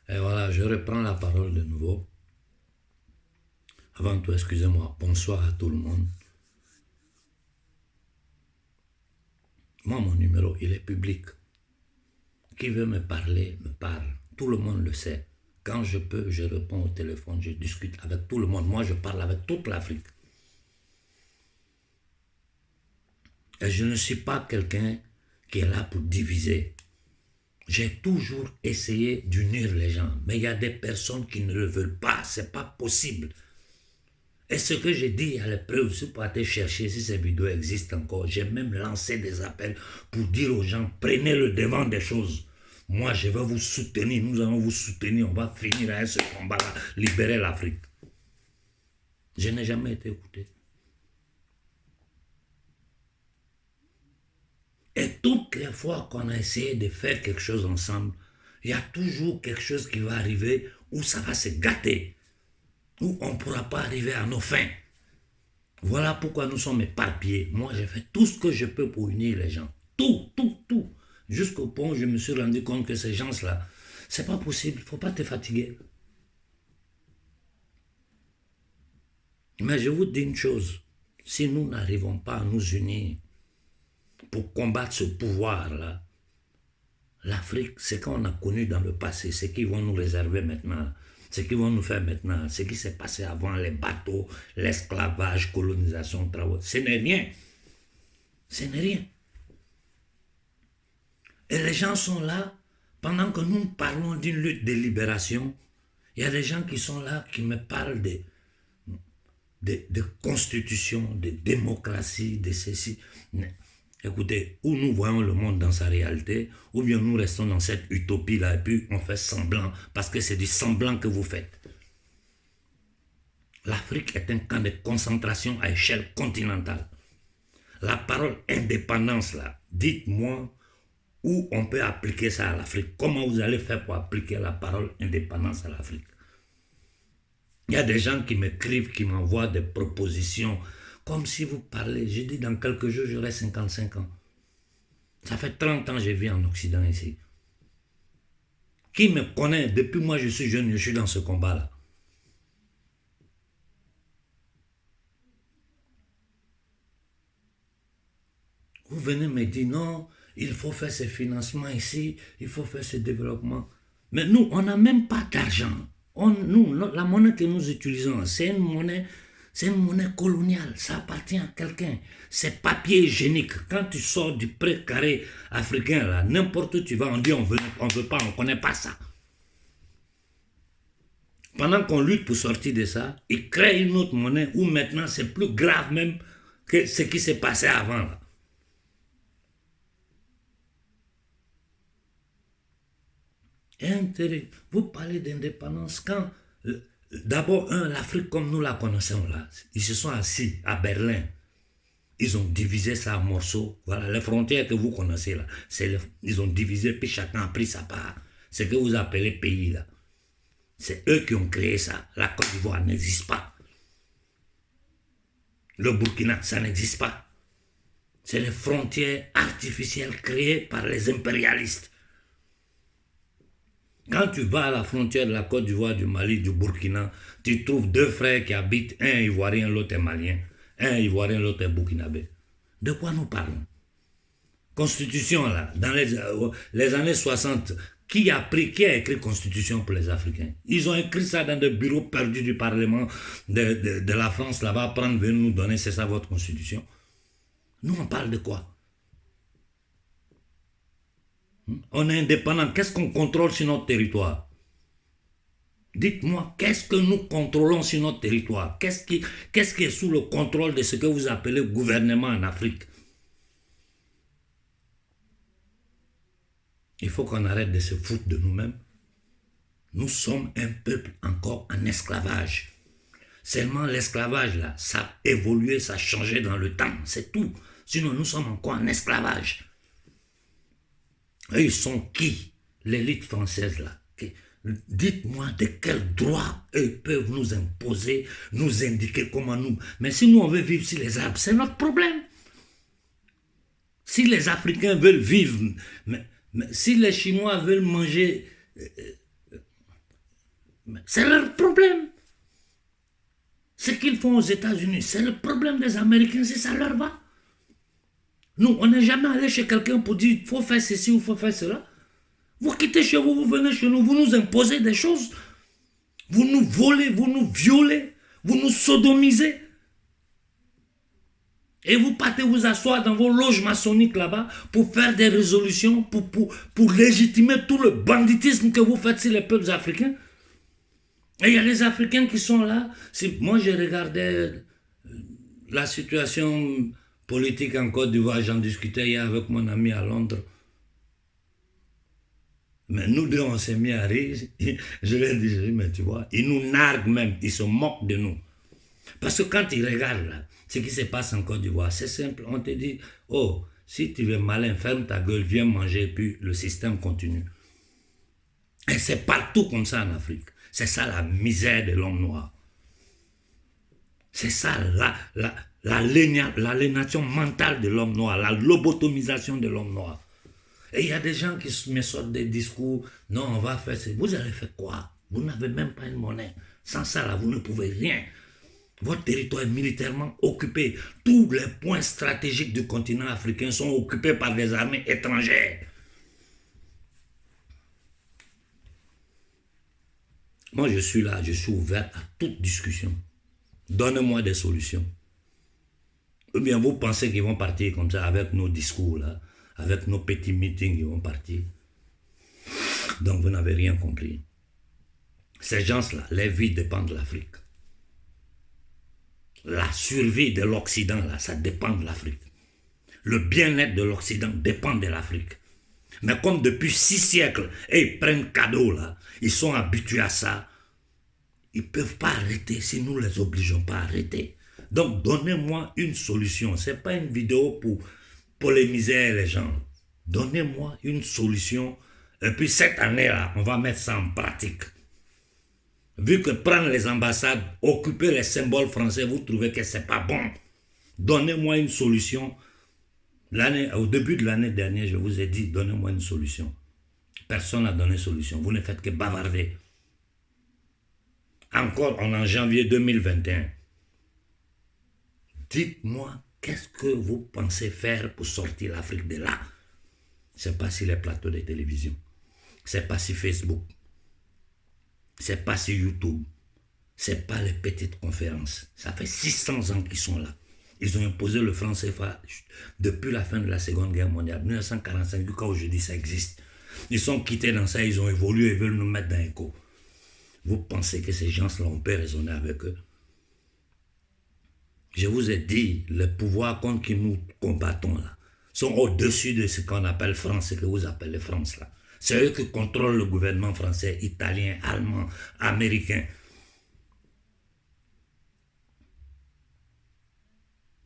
Et voilà, je reprends la parole de nouveau. Avant tout, excusez-moi, bonsoir à tout le monde. Moi, mon numéro, il est public. Qui veut me parler, me parle. Tout le monde le sait. Quand je peux, je réponds au téléphone, je discute avec tout le monde. Moi, je parle avec toute l'Afrique. Et je ne suis pas quelqu'un qui est là pour diviser. J'ai toujours essayé d'unir les gens, mais il y a des personnes qui ne le veulent pas, c'est pas possible. Et ce que j'ai dit à l'épreuve, si vous pouvez chercher si ces vidéos existent encore, j'ai même lancé des appels pour dire aux gens, prenez le devant des choses. Moi, je vais vous soutenir, nous allons vous soutenir, on va finir avec ce combat-là, libérer l'Afrique. Je n'ai jamais été écouté. Et toutes les fois qu'on a essayé de faire quelque chose ensemble, il y a toujours quelque chose qui va arriver où ça va se gâter, où on ne pourra pas arriver à nos fins. Voilà pourquoi nous sommes éparpillés. Moi, j'ai fait tout ce que je peux pour unir les gens. Tout, tout, tout. Jusqu'au point où je me suis rendu compte que ces gens-là, c'est pas possible, il ne faut pas te fatiguer. Mais je vous dis une chose, si nous n'arrivons pas à nous unir pour combattre ce pouvoir-là, l'Afrique, ce qu'on a connu dans le passé, ce qu'ils vont nous réserver maintenant, ce qu'ils vont nous faire maintenant, ce qui s'est passé avant, les bateaux, l'esclavage, colonisation, travaux, ce n'est rien. Ce n'est rien. Et les gens sont là, pendant que nous parlons d'une lutte de libération, il y a des gens qui sont là, qui me parlent de constitution, de démocratie, de ceci. Écoutez, ou nous voyons le monde dans sa réalité, ou bien nous restons dans cette utopie-là, et puis on fait semblant, parce que c'est du semblant que vous faites. L'Afrique est un camp de concentration à échelle continentale. La parole indépendance, là, dites-moi où on peut appliquer ça à l'Afrique. Comment vous allez faire pour appliquer la parole indépendance à l'Afrique? Il y a des gens qui m'écrivent, qui m'envoient des propositions, comme si vous parlez. Je dis dans quelques jours, j'aurai 55 ans. Ça fait 30 ans que je vis en Occident ici. Qui me connaît, depuis moi je suis jeune, je suis dans ce combat-là. Vous venez me dire non, il faut faire ce financement ici, il faut faire ce développement. Mais nous, on n'a même pas d'argent. La monnaie que nous utilisons, c'est une monnaie coloniale, ça appartient à quelqu'un. C'est papier hygiénique. Quand tu sors du pré-carré africain, là, n'importe où tu vas, on dit on veut pas, on ne connaît pas ça. Pendant qu'on lutte pour sortir de ça, ils créent une autre monnaie où maintenant c'est plus grave même que ce qui s'est passé avant. Là. Intérêt. Vous parlez d'indépendance quand, d'abord, l'Afrique comme nous la connaissons là, ils se sont assis à Berlin. Ils ont divisé ça en morceaux. Voilà, les frontières que vous connaissez là, ils ont divisé, puis chacun a pris sa part. Ce que vous appelez pays là. C'est eux qui ont créé ça. La Côte d'Ivoire n'existe pas. Le Burkina, ça n'existe pas. C'est les frontières artificielles créées par les impérialistes. Quand tu vas à la frontière de la Côte d'Ivoire, du Mali, du Burkina, tu trouves deux frères qui habitent, un ivoirien, l'autre est malien, un ivoirien, l'autre est burkinabé. De quoi nous parlons? Constitution, là, dans les années 60, qui a écrit Constitution pour les Africains? Ils ont écrit ça dans des bureaux perdus du Parlement de la France, là-bas, venir nous donner, c'est ça votre Constitution? Nous, on parle de quoi? On est indépendant. Qu'est-ce qu'on contrôle sur notre territoire? Dites-moi, qu'est-ce que nous contrôlons sur notre territoire? Qu'est-ce qui est sous le contrôle de ce que vous appelez gouvernement en Afrique? Il faut qu'on arrête de se foutre de nous-mêmes. Nous sommes un peuple encore en esclavage. Seulement l'esclavage, là, ça a évolué, ça a changé dans le temps. C'est tout. Sinon, nous sommes encore en esclavage. Eux, ils sont qui? L'élite française, là. Dites-moi de quel droit eux peuvent nous imposer, nous indiquer comment nous... Mais si nous, on veut vivre sur les arbres, c'est notre problème. Si les Africains veulent vivre, mais si les Chinois veulent manger C'est leur problème. Ce qu'ils font aux États-Unis, c'est le problème des Américains, si ça leur va. Nous, on n'est jamais allé chez quelqu'un pour dire il faut faire ceci ou il faut faire cela. Vous quittez chez vous, vous venez chez nous, vous nous imposez des choses. Vous nous volez, vous nous violez, vous nous sodomisez. Et vous partez vous asseoir dans vos loges maçonniques là-bas pour faire des résolutions, pour légitimer tout le banditisme que vous faites sur les peuples africains. Et il y a les Africains qui sont là. Moi, je regardais la situation politique en Côte d'Ivoire, j'en discutais hier avec mon ami à Londres. Mais nous deux, on s'est mis à rire. Je lui ai dit, mais tu vois, ils nous narguent même, ils se moquent de nous. Parce que quand ils regardent là, ce qui se passe en Côte d'Ivoire, c'est simple. On te dit, oh, si tu veux malin, ferme ta gueule, viens manger, puis le système continue. Et c'est partout comme ça en Afrique. C'est ça la misère de l'homme noir. C'est ça l'aliénation mentale de l'homme noir, la lobotomisation de l'homme noir. Et il y a des gens qui me sortent des discours, non, on va faire ça. Vous allez faire quoi? Vous n'avez même pas une monnaie. Sans ça, là, vous ne pouvez rien. Votre territoire est militairement occupé. Tous les points stratégiques du continent africain sont occupés par des armées étrangères. Moi, je suis là, je suis ouvert à toute discussion. Donnez-moi des solutions. Ou bien vous pensez qu'ils vont partir comme ça avec nos discours là, avec nos petits meetings, ils vont partir. Donc vous n'avez rien compris. Ces gens-là, les vies dépendent de l'Afrique. La survie de l'Occident, là, ça dépend de l'Afrique. Le bien-être de l'Occident dépend de l'Afrique. Mais comme depuis 6 siècles, ils prennent cadeau là, ils sont habitués à ça, ils ne peuvent pas arrêter si nous ne les obligeons pas à arrêter. Donc donnez-moi une solution. Ce n'est pas une vidéo pour polémiser les gens. Donnez-moi une solution. Et puis cette année-là, on va mettre ça en pratique. Vu que prendre les ambassades, occuper les symboles français, vous trouvez que ce n'est pas bon. Donnez-moi une solution. Au début de l'année dernière, je vous ai dit, donnez-moi une solution. Personne n'a donné solution. Vous ne faites que bavarder. Encore, on est en janvier 2021. Dites-moi, qu'est-ce que vous pensez faire pour sortir l'Afrique de là? Ce n'est pas sur les plateaux de télévision. Ce n'est pas sur Facebook. Ce n'est pas sur YouTube. Ce n'est pas les petites conférences. Ça fait 600 ans qu'ils sont là. Ils ont imposé le franc CFA depuis la fin de la Seconde Guerre mondiale. 1945, du cas où je dis ça existe. Ils sont quittés dans ça, ils ont évolué et veulent nous mettre dans un écho. Vous pensez que ces gens-là, on peut raisonner avec eux? Je vous ai dit, les pouvoirs contre qui nous combattons là, sont au-dessus de ce qu'on appelle France, ce que vous appelez France là. C'est eux qui contrôlent le gouvernement français, italien, allemand, américain.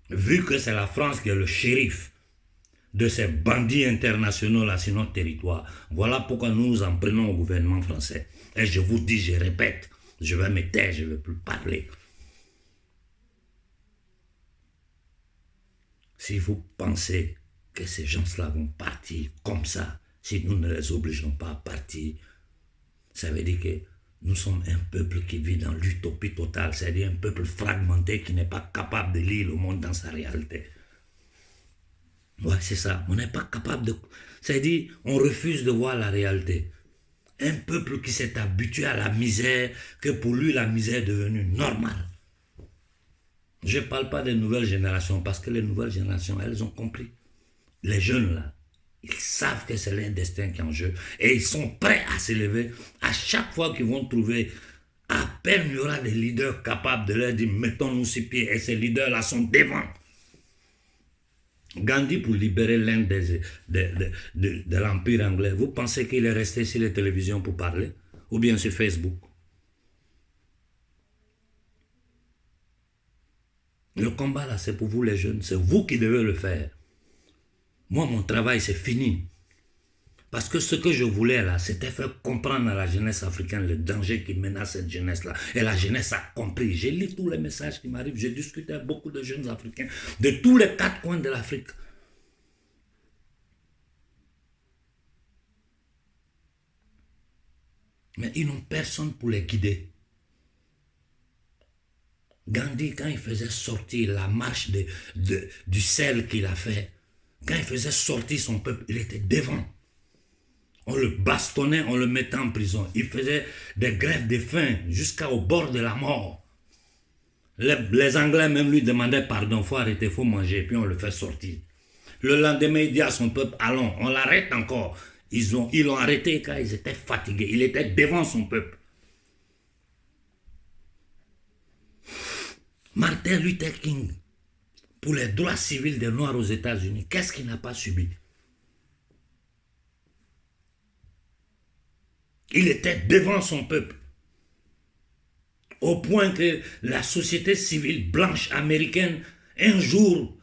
Vu que c'est la France qui est le shérif de ces bandits internationaux là sur notre territoire, voilà pourquoi nous nous en prenons au gouvernement français. Et je vous dis, je répète, je vais me taire, je ne vais plus parler. Si vous pensez que ces gens-là vont partir comme ça, si nous ne les obligeons pas à partir, ça veut dire que nous sommes un peuple qui vit dans l'utopie totale, c'est-à-dire un peuple fragmenté qui n'est pas capable de lire le monde dans sa réalité. Ouais, c'est ça, on n'est pas capable de... C'est-à-dire, on refuse de voir la réalité. Un peuple qui s'est habitué à la misère, que pour lui la misère est devenue normale. Je ne parle pas des nouvelles générations, parce que les nouvelles générations, elles ont compris. Les jeunes là, ils savent que c'est leur destin qui est en jeu. Et ils sont prêts à s'élever. À chaque fois qu'ils vont trouver, à peine il y aura des leaders capables de leur dire, mettons-nous sur pied. Et ces leaders-là sont devant. Gandhi, pour libérer l'Inde de l'Empire anglais, vous pensez qu'il est resté sur les télévisions pour parler? Ou bien sur Facebook? Le combat là, c'est pour vous les jeunes. C'est vous qui devez le faire. Moi, mon travail, c'est fini. Parce que ce que je voulais là, c'était faire comprendre à la jeunesse africaine le danger qui menace cette jeunesse-là. Et la jeunesse a compris. J'ai lu tous les messages qui m'arrivent. J'ai discuté avec beaucoup de jeunes Africains de tous les 4 coins de l'Afrique. Mais ils n'ont personne pour les guider. Gandhi, quand il faisait sortir la marche du sel qu'il a fait, quand il faisait sortir son peuple, il était devant. On le bastonnait, on le mettait en prison. Il faisait des grèves de faim jusqu'au bord de la mort. Les Anglais même lui demandaient pardon, il faut arrêter, il faut manger, puis on le fait sortir. Le lendemain, il dit à son peuple, allons, on l'arrête encore. Ils l'ont arrêté quand ils étaient fatigués. Il était devant son peuple. Martin Luther King, pour les droits civils des Noirs aux États-Unis, qu'est-ce qu'il n'a pas subi? Il était devant son peuple. Au point que la société civile blanche américaine, un jour,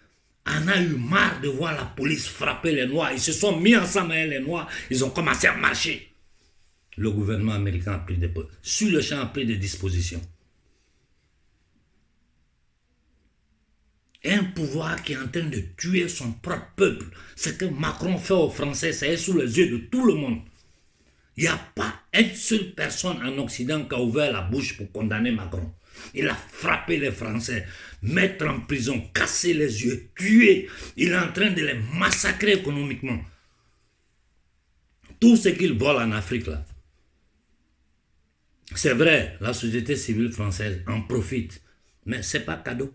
en a eu marre de voir la police frapper les Noirs. Ils se sont mis ensemble avec les Noirs. Ils ont commencé à marcher. Le gouvernement américain a pris sur le champ a pris des dispositions. Un pouvoir qui est en train de tuer son propre peuple. Ce que Macron fait aux Français, c'est sous les yeux de tout le monde. Il n'y a pas une seule personne en Occident qui a ouvert la bouche pour condamner Macron. Il a frappé les Français, mettre en prison, casser les yeux, tuer. Il est en train de les massacrer économiquement. Tout ce qu'il vole en Afrique, là. C'est vrai, la société civile française en profite, mais ce n'est pas cadeau.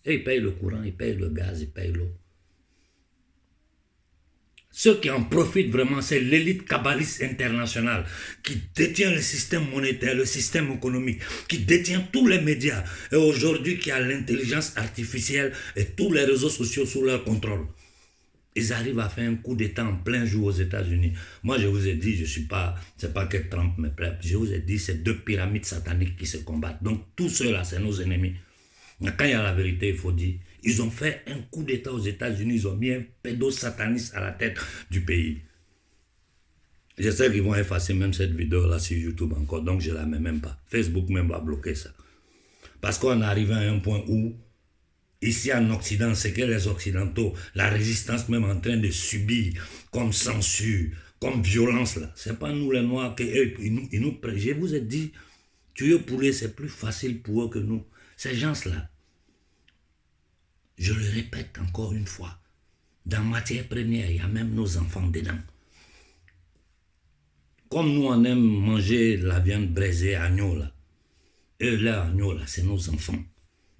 Et ils payent le courant, ils payent le gaz, ils payent l'eau. Ceux qui en profitent vraiment, c'est l'élite kabbaliste internationale qui détient le système monétaire, le système économique, qui détient tous les médias et aujourd'hui qui a l'intelligence artificielle et tous les réseaux sociaux sous leur contrôle. Ils arrivent à faire un coup d'État en plein jour aux États-Unis. Moi, je vous ai dit, c'est pas que Trump me plaît. Je vous ai dit, c'est deux pyramides sataniques qui se combattent. Donc, tous ceux-là, c'est nos ennemis. Mais quand il y a la vérité, il faut dire, ils ont fait un coup d'État aux États-Unis, ils ont mis un pédosataniste à la tête du pays. J'espère qu'ils vont effacer même cette vidéo-là sur YouTube encore, donc je ne la mets même pas. Facebook même va bloquer ça. Parce qu'on est arrivé à un point où, ici en Occident, c'est que les Occidentaux, la résistance même en train de subir comme censure, comme violence, là. Ce n'est pas nous les Noirs ils nous prennent. Je vous ai dit, tuer poulet, c'est plus facile pour eux que nous. Ces gens-là, je le répète encore une fois, dans matière première, il y a même nos enfants dedans. Comme nous, on aime manger la viande braisée, agneau, là. Et là, agneau, là, c'est nos enfants.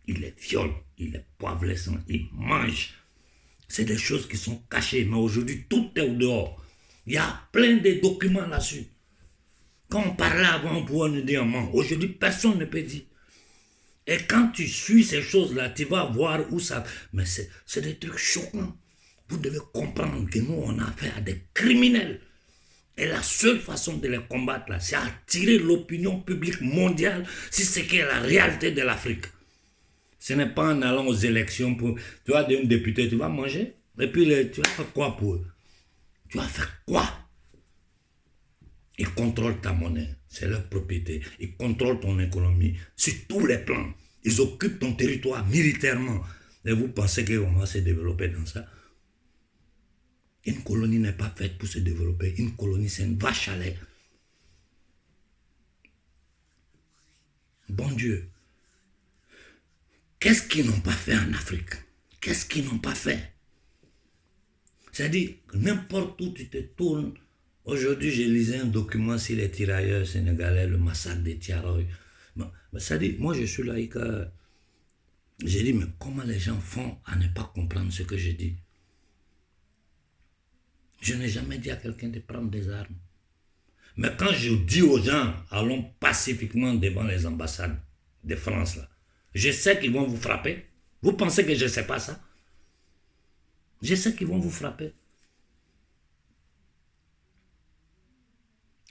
Ils les violent, ils les poivent les sangs, ils mangent. C'est des choses qui sont cachées, mais aujourd'hui, tout est au dehors. Il y a plein de documents là-dessus. Quand on parlait avant, on pouvait nous dire, aujourd'hui, personne ne peut dire. Et quand tu suis ces choses-là, tu vas voir où ça... Mais c'est des trucs choquants. Vous devez comprendre que nous, on a affaire à des criminels. Et la seule façon de les combattre, là, c'est attirer l'opinion publique mondiale sur ce qu'est la réalité de l'Afrique. Ce n'est pas en allant aux élections pour... Tu vas devenir député, tu vas manger. Et puis, tu vas faire quoi pour eux? Tu vas faire quoi? Ils contrôlent ta monnaie, c'est leur propriété. Ils contrôlent ton économie sur tous les plans. Ils occupent ton territoire militairement. Et vous pensez qu'on va se développer dans ça? Une colonie n'est pas faite pour se développer. Une colonie, c'est une vache à lait. Bon Dieu. Qu'est-ce qu'ils n'ont pas fait en Afrique? Qu'est-ce qu'ils n'ont pas fait? C'est-à-dire, n'importe où tu te tournes. Aujourd'hui, j'ai lisé un document sur les tirailleurs sénégalais, le massacre des Tiaroy. C'est-à-dire, moi, je suis laïque. J'ai dit, mais comment les gens font à ne pas comprendre ce que je dis? Je n'ai jamais dit à quelqu'un de prendre des armes. Mais quand je dis aux gens, allons pacifiquement devant les ambassades de France, là, je sais qu'ils vont vous frapper. Vous pensez que je ne sais pas ça? Je sais qu'ils vont vous frapper.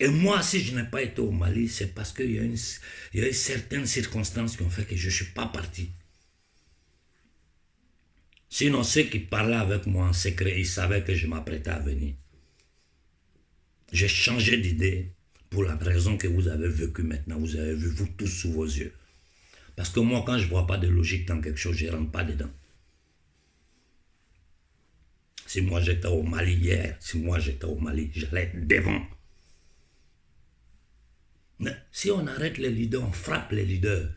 Et moi, si je n'ai pas été au Mali, c'est parce qu'il y a eu certaines circonstances qui ont fait que je ne suis pas parti. Sinon, ceux qui parlaient avec moi en secret, ils savaient que je m'apprêtais à venir. J'ai changé d'idée pour la raison que vous avez vécu maintenant. Vous avez vu, vous tous sous vos yeux. Parce que moi, quand je ne vois pas de logique dans quelque chose, je ne rentre pas dedans. Si moi j'étais au Mali hier, j'allais devant. Si on arrête les leaders, on frappe les leaders.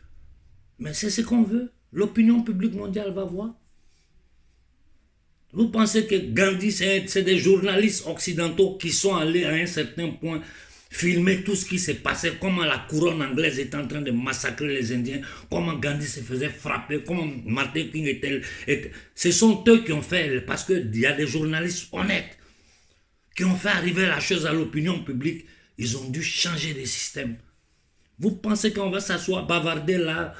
Mais c'est ce qu'on veut. L'opinion publique mondiale va voir. Vous pensez que Gandhi, c'est des journalistes occidentaux qui sont allés à un certain point filmer tout ce qui s'est passé, comment la couronne anglaise était en train de massacrer les Indiens, comment Gandhi se faisait frapper, comment Martin King était... Ce sont eux qui ont fait, parce qu'il y a des journalistes honnêtes qui ont fait arriver la chose à l'opinion publique. Ils ont dû changer de système. Vous pensez qu'on va s'asseoir, bavarder là,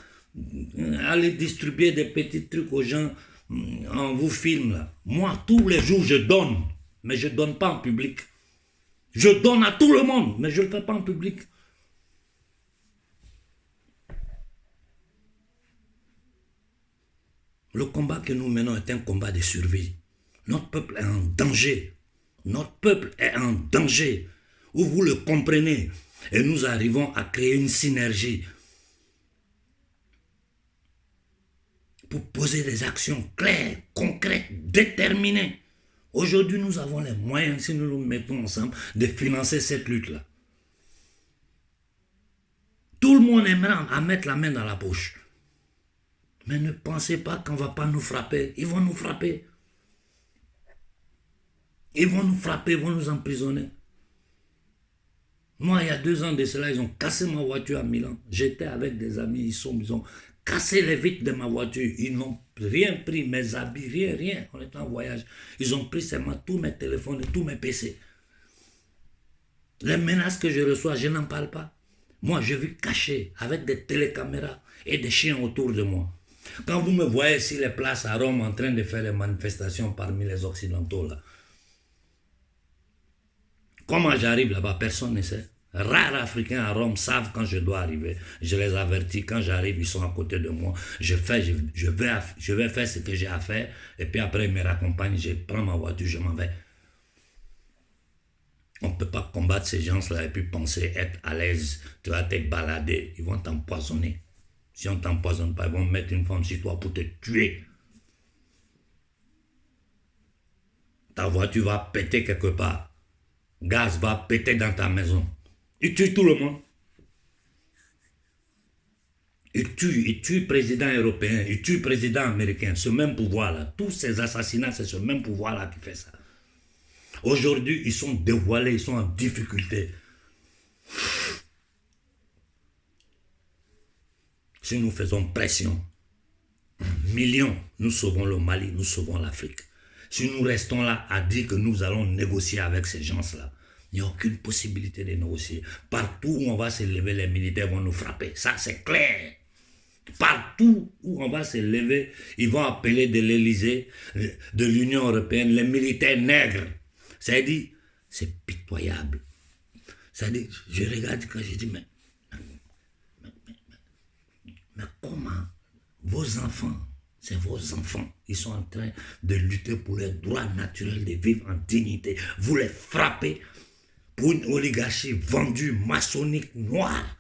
aller distribuer des petits trucs aux gens, on vous filme là. Moi, tous les jours, je donne, mais je ne donne pas en public. Je donne à tout le monde, mais je ne le fais pas en public. Le combat que nous menons est un combat de survie. Notre peuple est en danger. Notre peuple est en danger. Où vous le comprenez. Et nous arrivons à créer une synergie pour poser des actions claires, concrètes, déterminées. Aujourd'hui, nous avons les moyens, si nous nous mettons ensemble, de financer cette lutte-là. Tout le monde aimerait à mettre la main dans la poche. Mais ne pensez pas qu'on ne va pas nous frapper. Ils vont nous frapper. Ils vont nous frapper, ils vont nous emprisonner. Moi, il y a 2 ans de cela, ils ont cassé ma voiture à Milan. J'étais avec des amis, ils ont cassé les vitres de ma voiture. Ils n'ont rien pris, mes habits, rien. On était en voyage. Ils ont pris seulement tous mes téléphones et tous mes PC. Les menaces que je reçois, je n'en parle pas. Moi, je vis caché avec des télécaméras et des chiens autour de moi. Quand vous me voyez sur les places à Rome en train de faire les manifestations parmi les Occidentaux, là, comment j'arrive là-bas, personne ne sait. Rares Africains à Rome savent quand je dois arriver. Je les avertis, quand j'arrive, ils sont à côté de moi. Je vais faire ce que j'ai à faire. Et puis après, ils me raccompagnent, je prends ma voiture, je m'en vais. On ne peut pas combattre ces gens-là et puis penser être à l'aise. Tu vas te balader, ils vont t'empoisonner. Si on ne t'empoisonne pas, ils vont mettre une femme sur toi pour te tuer. Ta voiture va péter quelque part. Gaz va péter dans ta maison. Il tue tout le monde. Il tue président européen, il tue président américain. Ce même pouvoir-là, tous ces assassinats, c'est ce même pouvoir-là qui fait ça. Aujourd'hui, ils sont dévoilés, ils sont en difficulté. Si nous faisons pression, millions, nous sauvons le Mali, nous sauvons l'Afrique. Si nous restons là à dire que nous allons négocier avec ces gens-là, il n'y a aucune possibilité de négocier. Partout où on va se lever, les militaires vont nous frapper. Ça, c'est clair. Partout où on va se lever, ils vont appeler de l'Élysée, de l'Union européenne, les militaires nègres. C'est-à-dire, c'est pitoyable. C'est-à-dire, je regarde quand je dis, mais comment vos enfants, c'est vos enfants, ils sont en train de lutter pour les droits naturels de vivre en dignité. Vous les frappez pour une oligarchie vendue, maçonnique, noire,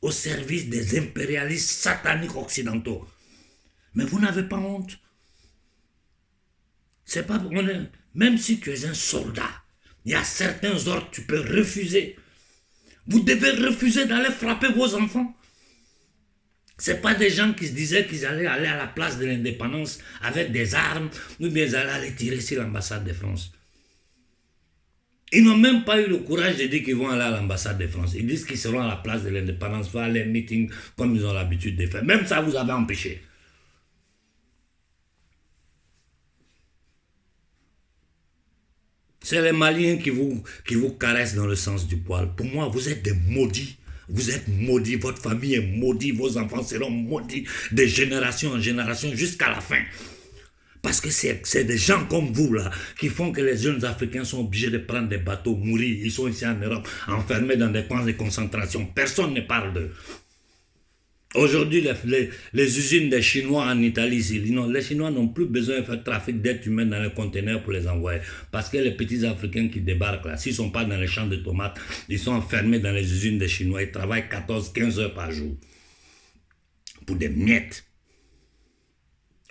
au service des impérialistes sataniques occidentaux. Mais vous n'avez pas honte. C'est pas, même si tu es un soldat, il y a certains ordres que tu peux refuser. Vous devez refuser d'aller frapper vos enfants. Ce n'est pas des gens qui se disaient qu'ils allaient aller à la place de l'indépendance avec des armes, ou bien ils allaient aller tirer sur l'ambassade de France. Ils n'ont même pas eu le courage de dire qu'ils vont aller à l'ambassade de France. Ils disent qu'ils seront à la place de l'indépendance, faire les meetings comme ils ont l'habitude de faire. Même ça, vous avez empêché. C'est les Maliens qui vous caressent dans le sens du poil. Pour moi, vous êtes des maudits. Vous êtes maudits, votre famille est maudite, vos enfants seront maudits de génération en génération jusqu'à la fin. Parce que c'est des gens comme vous là qui font que les jeunes Africains sont obligés de prendre des bateaux, mourir. Ils sont ici en Europe, enfermés dans des camps de concentration. Personne ne parle d'eux. Aujourd'hui, les usines des Chinois en Italie, les Chinois n'ont plus besoin de faire trafic d'êtres humains dans les conteneurs pour les envoyer. Parce que les petits Africains qui débarquent là, s'ils ne sont pas dans les champs de tomates, ils sont enfermés dans les usines des Chinois. Ils travaillent 14-15 heures par jour. Pour des miettes.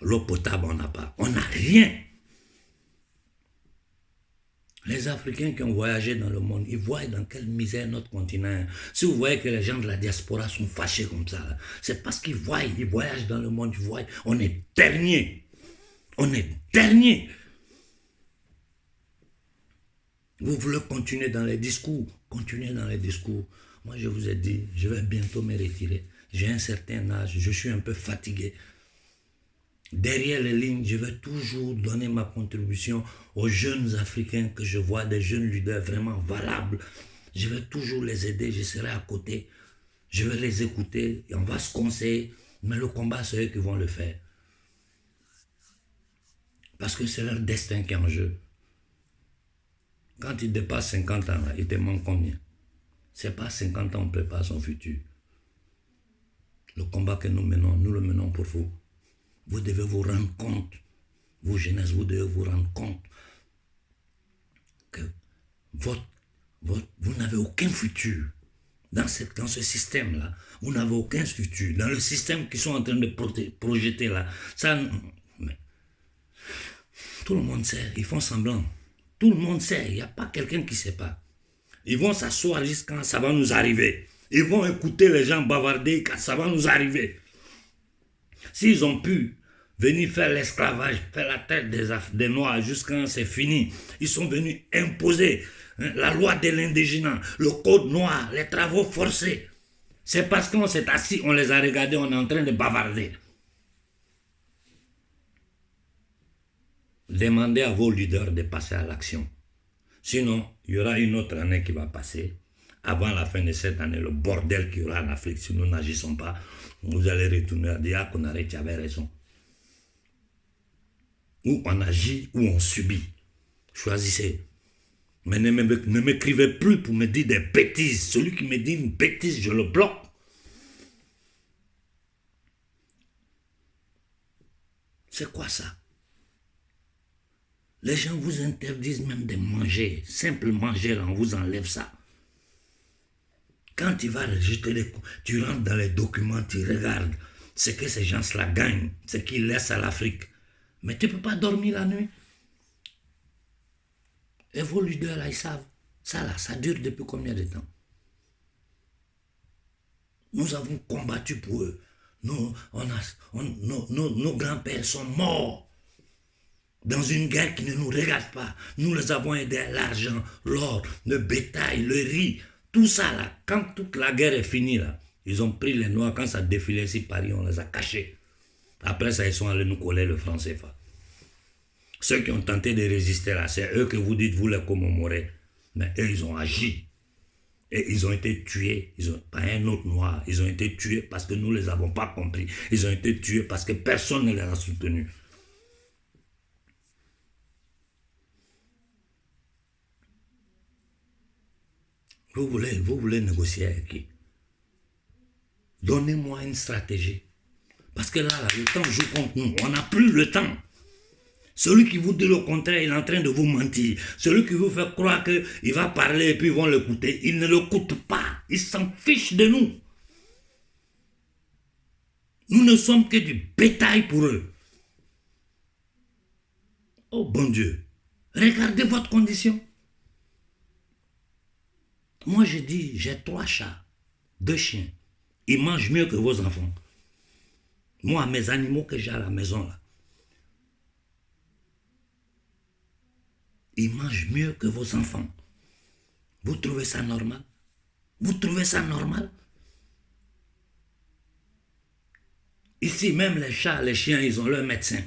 L'eau potable, on n'a pas. On n'a rien. Les Africains qui ont voyagé dans le monde, ils voient dans quelle misère notre continent est. Si vous voyez que les gens de la diaspora sont fâchés comme ça, c'est parce qu'ils voient, ils voyagent dans le monde, ils voient, on est dernier. On est dernier. Vous voulez continuer dans les discours, continuez dans les discours. Moi, je vous ai dit, je vais bientôt me retirer. J'ai un certain âge, je suis un peu fatigué. Derrière les lignes, je vais toujours donner ma contribution aux jeunes Africains que je vois, des jeunes leaders vraiment valables. Je vais toujours les aider, je serai à côté. Je vais les écouter et on va se conseiller. Mais le combat, c'est eux qui vont le faire. Parce que c'est leur destin qui est en jeu. Quand ils dépassent 50 ans, là, il te manque combien? C'est pas 50 ans, on prépare son futur. Le combat que nous menons, nous le menons pour vous. Vous devez vous rendre compte, vous jeunesse, vous devez vous rendre compte que vous n'avez aucun futur dans ce système-là. Vous n'avez aucun futur. Dans le système qu'ils sont en train de projeter là, ça, mais, tout le monde sait, ils font semblant. Tout le monde sait, il n'y a pas quelqu'un qui ne sait pas. Ils vont s'asseoir jusqu'à quand ça va nous arriver. Ils vont écouter les gens bavarder quand ça va nous arriver. S'ils ont pu venir faire l'esclavage, faire la traite des Noirs jusqu'à quand c'est fini, ils sont venus imposer la loi de l'indigénat, le code noir, les travaux forcés. C'est parce qu'on s'est assis, on les a regardés, on est en train de bavarder. Demandez à vos leaders de passer à l'action. Sinon, il y aura une autre année qui va passer. Avant la fin de cette année, le bordel qu'il y aura en Afrique, si nous n'agissons pas, vous allez retourner à dire ah, qu'on arrête, tu avais raison. Ou on agit, ou on subit. Choisissez. Mais ne m'écrivez plus pour me dire des bêtises. Celui qui me dit une bêtise, je le bloque. C'est quoi ça? Les gens vous interdisent même de manger. Simple manger, là, on vous enlève ça. Quand tu vas rejeter tu rentres dans les documents, tu regardes ce que ces gens-là gagnent, ce qu'ils laissent à l'Afrique. Mais tu ne peux pas dormir la nuit. Et vos leaders, là, ils savent. Ça, là, ça dure depuis combien de temps? Nous avons combattu pour eux. Nos grands-pères sont morts dans une guerre qui ne nous regarde pas. Nous les avons aidés, l'argent, l'or, le bétail, le riz, tout ça là. Quand toute la guerre est finie là, ils ont pris les Noirs, quand ça défilait sur Paris, on les a cachés. Après ça, ils sont allés nous coller le franc CFA. Ceux qui ont tenté de résister là, c'est eux que vous dites, vous les commémorez. Mais eux, ils ont agi. Et ils ont été tués, par un autre noir. Ils ont été tués parce que nous ne les avons pas compris. Ils ont été tués parce que personne ne les a soutenus. Vous voulez négocier avec qui? Donnez-moi une stratégie. Parce que là, le temps joue contre nous. On n'a plus le temps. Celui qui vous dit le contraire, il est en train de vous mentir. Celui qui vous fait croire qu'il va parler et puis ils vont l'écouter, il ne l'écoute pas. Il s'en fiche de nous. Nous ne sommes que du bétail pour eux. Oh bon Dieu, regardez votre condition. Moi je dis, j'ai 3 chats, 2 chiens. Ils mangent mieux que vos enfants. Moi, mes animaux que j'ai à la maison là, ils mangent mieux que vos enfants. Vous trouvez ça normal? Vous trouvez ça normal? Ici, même les chats, les chiens, ils ont leur médecin.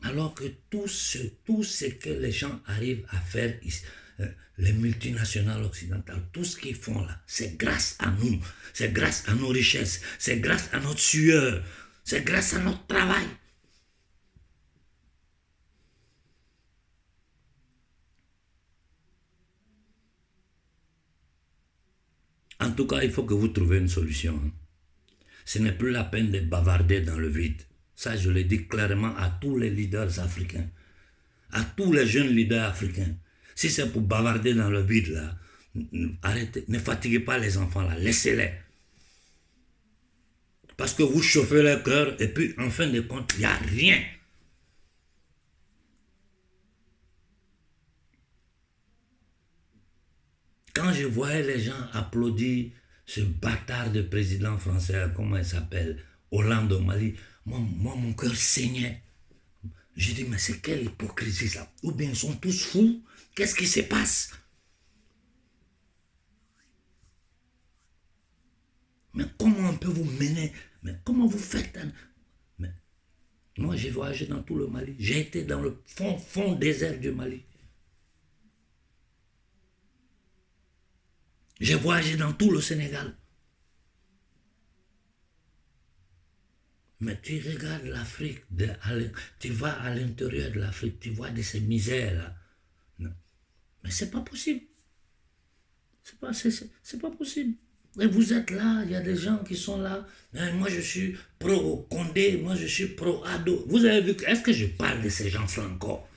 Alors que tout ce que les gens arrivent à faire, les multinationales occidentales, tout ce qu'ils font là, c'est grâce à nous, c'est grâce à nos richesses, c'est grâce à notre sueur, c'est grâce à notre travail. En tout cas, il faut que vous trouviez une solution. Ce n'est plus la peine de bavarder dans le vide. Ça, je le dis clairement à tous les leaders africains, à tous les jeunes leaders africains. Si c'est pour bavarder dans le vide, là, arrêtez, ne fatiguez pas les enfants, là, laissez-les. Parce que vous chauffez leur cœur et puis, en fin de compte, il n'y a rien. Quand je voyais les gens applaudir ce bâtard de président français, comment il s'appelle, Hollande au Mali, moi, mon cœur saignait. J'ai dit, mais c'est quelle hypocrisie ça? Ou bien ils sont tous fous? Qu'est-ce qui se passe? Mais comment on peut vous mener? Mais comment vous faites? Mais moi, j'ai voyagé dans tout le Mali. J'ai été dans le fond désert du Mali. J'ai voyagé dans tout le Sénégal. Mais tu regardes l'Afrique, tu vas à l'intérieur de l'Afrique, tu vois de ces misères-là. Mais c'est pas possible. C'est pas possible. Et vous êtes là, il y a des gens qui sont là. Moi, je suis pro-Condé, moi, je suis pro-Ado. Vous avez vu, est-ce que je parle de ces gens-là encore?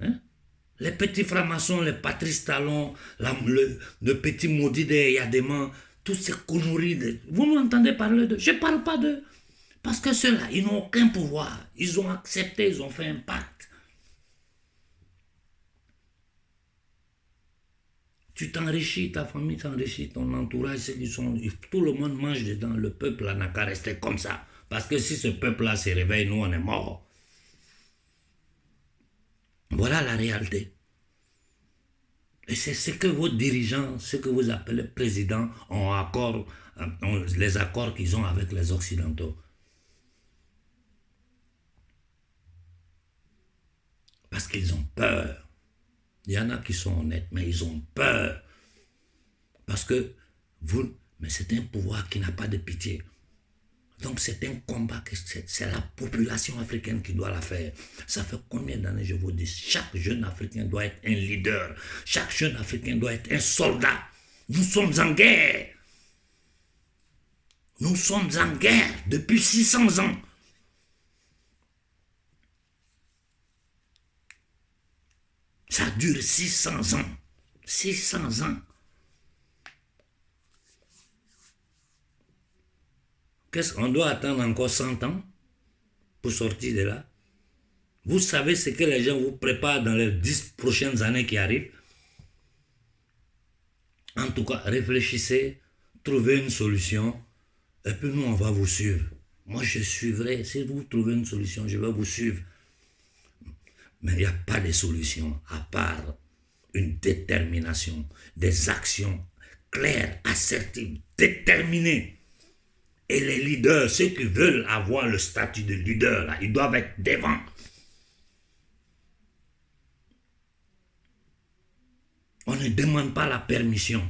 Hein? Les petits francs-maçons, les Patrice Talon, le petit maudit des Yadéman, tous ces conneries. Vous m'entendez parler d'eux? Je ne parle pas d'eux. Parce que ceux-là, ils n'ont aucun pouvoir. Ils ont accepté, ils ont fait un pacte. Tu t'enrichis, ta famille t'enrichit, ton entourage, ceux qui sont, tout le monde mange dedans. Le peuple n'a qu'à rester comme ça. Parce que si ce peuple-là se réveille, nous, on est morts. Voilà la réalité. Et c'est ce que vos dirigeants, ce que vous appelez présidents, les accords qu'ils ont avec les Occidentaux. Parce qu'ils ont peur. Il y en a qui sont honnêtes, mais ils ont peur. Parce que mais c'est un pouvoir qui n'a pas de pitié. Donc c'est un combat, c'est la population africaine qui doit la faire. Ça fait combien d'années, je vous dis, chaque jeune Africain doit être un leader. Chaque jeune Africain doit être un soldat. Nous sommes en guerre. Nous sommes en guerre depuis 600 ans. Ça dure 600 ans. 600 ans. Qu'est-ce qu'on doit attendre encore 100 ans pour sortir de là? Vous savez ce que les gens vous préparent dans les 10 prochaines années qui arrivent? En tout cas, réfléchissez, trouvez une solution, et puis nous, on va vous suivre. Moi, je suivrai. Si vous trouvez une solution, je vais vous suivre. Mais il n'y a pas de solution à part une détermination, des actions claires, assertives, déterminées. Et les leaders, ceux qui veulent avoir le statut de leader, là, ils doivent être devant. On ne demande pas la permission.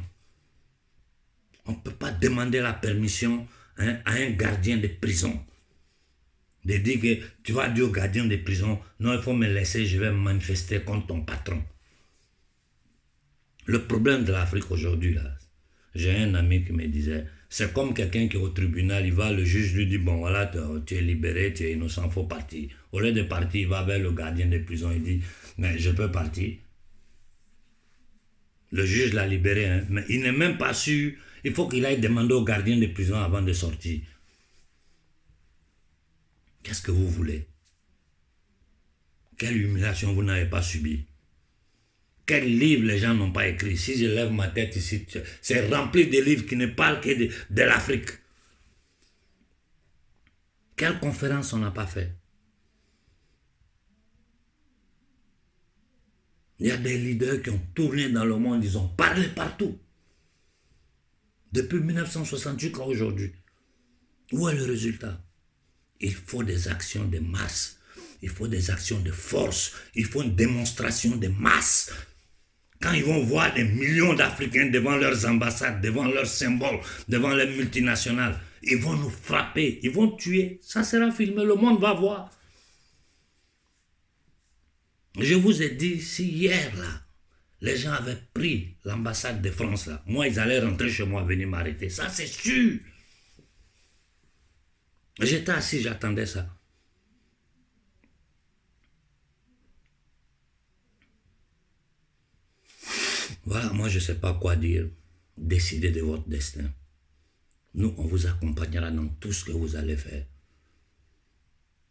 On ne peut pas demander la permission à un gardien de prison. De dire que tu vas dire au gardien de prison, non, il faut me laisser, je vais me manifester contre ton patron. Le problème de l'Afrique aujourd'hui, là, j'ai un ami qui me disait, c'est comme quelqu'un qui est au tribunal, il va, le juge lui dit, bon voilà, tu es libéré, tu es innocent, il faut partir. Au lieu de partir, il va vers le gardien de prison, il dit, mais je peux partir. Le juge l'a libéré, hein, mais il n'est même pas sûr, il faut qu'il aille demander au gardien de prison avant de sortir. Qu'est-ce que vous voulez? Quelle humiliation vous n'avez pas subie? Quel livre les gens n'ont pas écrit? Si je lève ma tête ici, c'est rempli de livres qui ne parlent que de l'Afrique. Quelle conférence on n'a pas fait? Il y a des leaders qui ont tourné dans le monde, ils ont parlé partout. Depuis 1968 jusqu'à aujourd'hui. Où est le résultat? Il faut des actions de masse. Il faut des actions de force. Il faut une démonstration de masse. Quand ils vont voir des millions d'Africains devant leurs ambassades, devant leurs symboles, devant les multinationales, ils vont nous frapper, ils vont tuer. Ça sera filmé, le monde va voir. Je vous ai dit, si hier, là, les gens avaient pris l'ambassade de France, là, moi, ils allaient rentrer chez moi, venir m'arrêter. Ça, c'est sûr. J'étais assis, j'attendais ça. Voilà, moi, je ne sais pas quoi dire. Décidez de votre destin. Nous, on vous accompagnera dans tout ce que vous allez faire.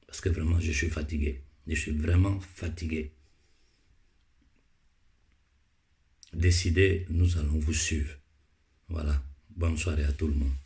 Parce que vraiment, je suis fatigué. Je suis vraiment fatigué. décidez, nous allons vous suivre. Voilà. Bonne soirée à tout le monde.